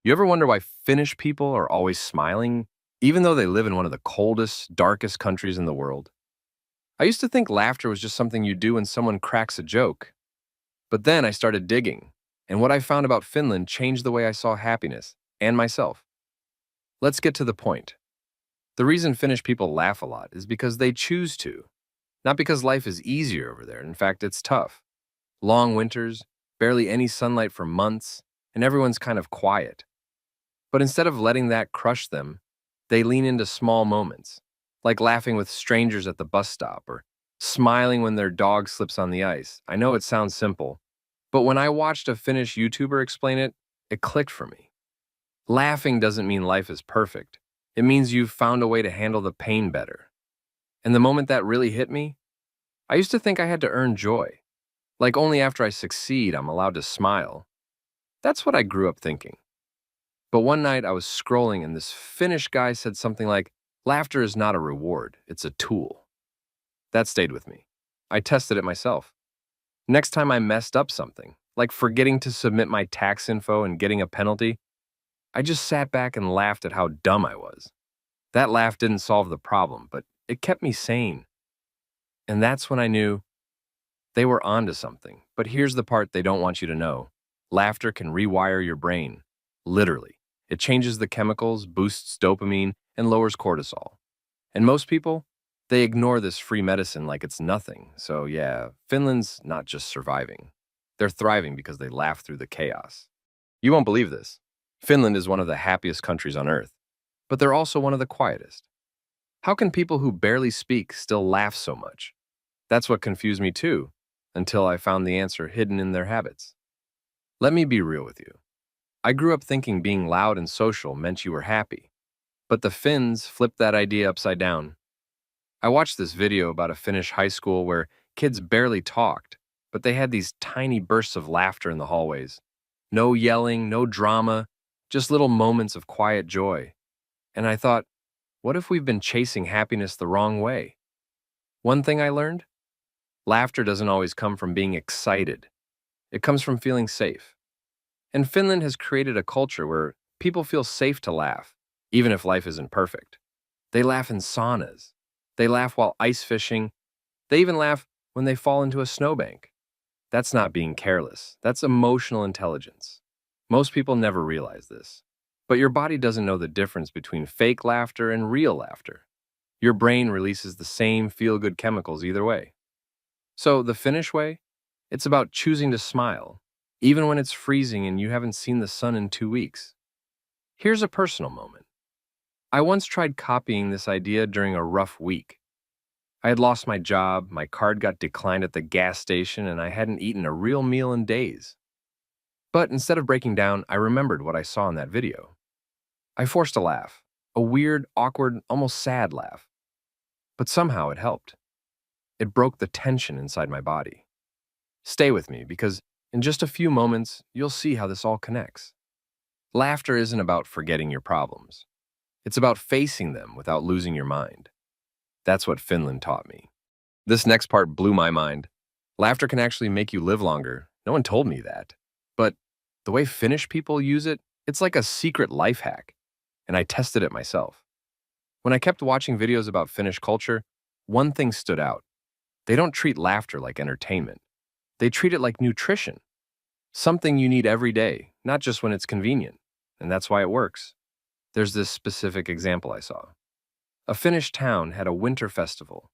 You ever wonder why Finnish people are always smiling, even though they live in one of the coldest, darkest countries in the world? I used to think laughter was just something you do when someone cracks a joke. But then I started digging, and what I found about Finland changed the way I saw happiness and myself. Let's get to the point. The reason Finnish people laugh a lot is because they choose to, not because life is easier over there. In fact, it's tough. Long winters, barely any sunlight for months, and everyone's kind of quiet. But instead of letting that crush them, they lean into small moments, like laughing with strangers at the bus stop or smiling when their dog slips on the ice. I know it sounds simple, but when I watched a Finnish YouTuber explain it, it clicked for me. Laughing doesn't mean life is perfect. It means you've found a way to handle the pain better. And the moment that really hit me, I used to think I had to earn joy. Like only after I succeed, I'm allowed to smile. That's what I grew up thinking. But one night I was scrolling and this Finnish guy said something like, laughter is not a reward, it's a tool. That stayed with me. I tested it myself. Next time I messed up something, like forgetting to submit my tax info and getting a penalty, I just sat back and laughed at how dumb I was. That laugh didn't solve the problem, but it kept me sane. And that's when I knew they were onto something. But here's the part they don't want you to know. Laughter can rewire your brain, literally. It changes the chemicals, boosts dopamine, and lowers cortisol. And most people, they ignore this free medicine like it's nothing. So yeah, Finland's not just surviving. They're thriving because they laugh through the chaos. You won't believe this. Finland is one of the happiest countries on earth, but they're also one of the quietest. How can people who barely speak still laugh so much? That's what confused me too, until I found the answer hidden in their habits. Let me be real with you. I grew up thinking being loud and social meant you were happy. But the Finns flipped that idea upside down. I watched this video about a Finnish high school where kids barely talked, but they had these tiny bursts of laughter in the hallways. No yelling, no drama, just little moments of quiet joy. And I thought, what if we've been chasing happiness the wrong way? One thing I learned? Laughter doesn't always come from being excited. It comes from feeling safe. And Finland has created a culture where people feel safe to laugh, even if life isn't perfect. They laugh in saunas. They laugh while ice fishing. They even laugh when they fall into a snowbank. That's not being careless. That's emotional intelligence. Most people never realize this. But your body doesn't know the difference between fake laughter and real laughter. Your brain releases the same feel-good chemicals either way. So the Finnish way? It's about choosing to smile, even when it's freezing and you haven't seen the sun in 2 weeks. Here's a personal moment. I once tried copying this idea during a rough week. I had lost my job, my card got declined at the gas station, and I hadn't eaten a real meal in days. But instead of breaking down, I remembered what I saw in that video. I forced a laugh, a weird, awkward, almost sad laugh. But somehow it helped. It broke the tension inside my body. Stay with me, because in just a few moments, you'll see how this all connects. Laughter isn't about forgetting your problems. It's about facing them without losing your mind. That's what Finland taught me. This next part blew my mind. Laughter can actually make you live longer. No one told me that. But the way Finnish people use it, it's like a secret life hack. And I tested it myself. When I kept watching videos about Finnish culture, one thing stood out. They don't treat laughter like entertainment. They treat it like nutrition. Something you need every day, not just when it's convenient. And that's why it works. There's this specific example I saw. A Finnish town had a winter festival.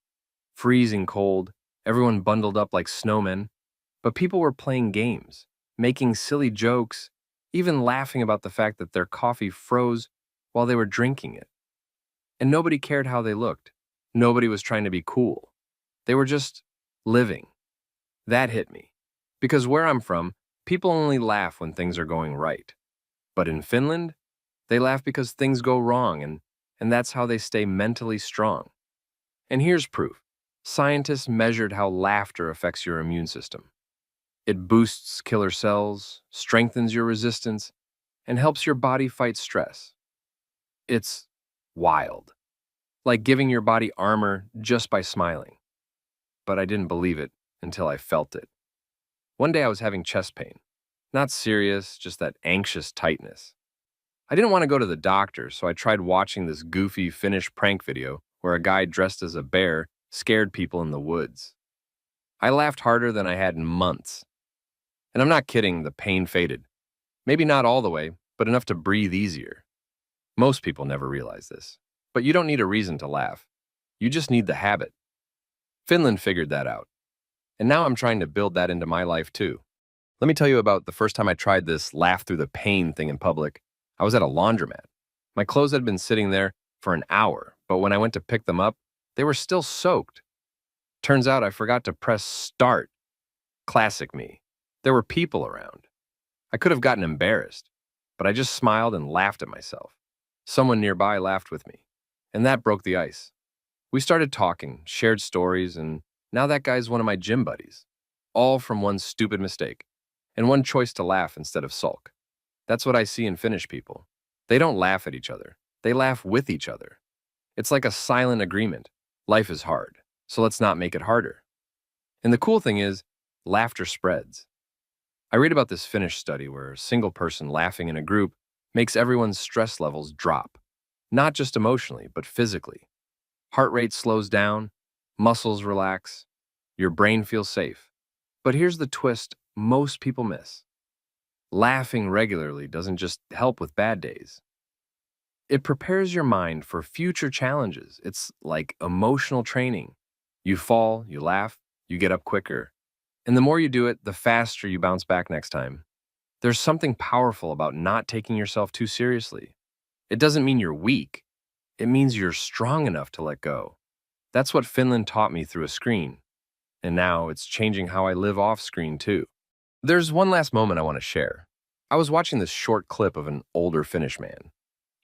Freezing cold, everyone bundled up like snowmen, but people were playing games, making silly jokes, even laughing about the fact that their coffee froze while they were drinking it. And nobody cared how they looked. Nobody was trying to be cool. They were just living. That hit me. Because where I'm from, people only laugh when things are going right. But in Finland, they laugh because things go wrong, and that's how they stay mentally strong. And here's proof. Scientists measured how laughter affects your immune system. It boosts killer cells, strengthens your resistance, and helps your body fight stress. It's wild. Like giving your body armor just by smiling. But I didn't believe it until I felt it. One day I was having chest pain. Not serious, just that anxious tightness. I didn't want to go to the doctor, so I tried watching this goofy Finnish prank video where a guy dressed as a bear scared people in the woods. I laughed harder than I had in months. And I'm not kidding, the pain faded. Maybe not all the way, but enough to breathe easier. Most people never realize this. But you don't need a reason to laugh. You just need the habit. Finland figured that out. And now I'm trying to build that into my life too. Let me tell you about the first time I tried this laugh through the pain thing in public. I was at a laundromat. My clothes had been sitting there for an hour, but when I went to pick them up, they were still soaked. Turns out I forgot to press start. Classic me. There were people around. I could have gotten embarrassed, but I just smiled and laughed at myself. Someone nearby laughed with me, and that broke the ice. We started talking, shared stories, and now that guy's one of my gym buddies. All from one stupid mistake, and one choice to laugh instead of sulk. That's what I see in Finnish people. They don't laugh at each other. They laugh with each other. It's like a silent agreement. Life is hard, so let's not make it harder. And the cool thing is, laughter spreads. I read about this Finnish study where a single person laughing in a group makes everyone's stress levels drop. Not just emotionally, but physically. Heart rate slows down, muscles relax, your brain feels safe. But here's the twist most people miss. Laughing regularly doesn't just help with bad days. It prepares your mind for future challenges. It's like emotional training. You fall, you laugh, you get up quicker. And the more you do it, the faster you bounce back next time. There's something powerful about not taking yourself too seriously. It doesn't mean you're weak. It means you're strong enough to let go. That's what Finland taught me through a screen. And now it's changing how I live off screen too. There's one last moment I want to share. I was watching this short clip of an older Finnish man.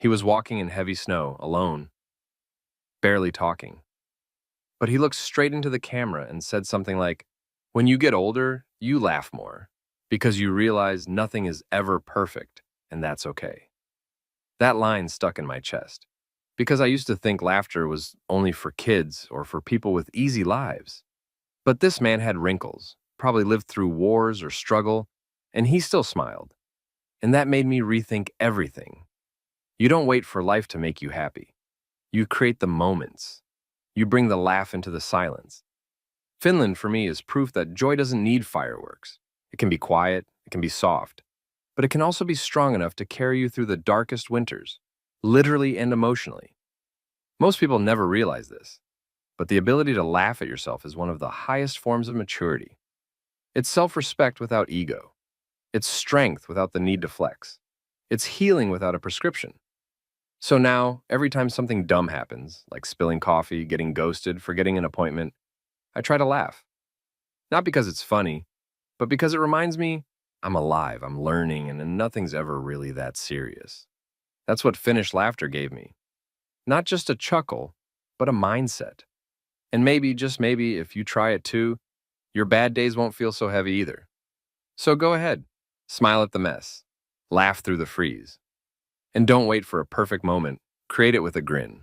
He was walking in heavy snow, alone, barely talking. But he looked straight into the camera and said something like, "When you get older, you laugh more, because you realize nothing is ever perfect, and that's okay." That line stuck in my chest, because I used to think laughter was only for kids or for people with easy lives. But this man had wrinkles, probably lived through wars or struggle, and he still smiled. And that made me rethink everything. You don't wait for life to make you happy. You create the moments. You bring the laugh into the silence. Finland, for me, is proof that joy doesn't need fireworks. It can be quiet, it can be soft, but it can also be strong enough to carry you through the darkest winters, literally and emotionally. Most people never realize this, but the ability to laugh at yourself is one of the highest forms of maturity. It's self-respect without ego. It's strength without the need to flex. It's healing without a prescription. So now, every time something dumb happens, like spilling coffee, getting ghosted, forgetting an appointment, I try to laugh. Not because it's funny, but because it reminds me I'm alive, I'm learning, and nothing's ever really that serious. That's what Finnish laughter gave me. Not just a chuckle, but a mindset. And maybe, just maybe, if you try it too, your bad days won't feel so heavy either. So go ahead, smile at the mess, laugh through the freeze. And don't wait for a perfect moment, create it with a grin.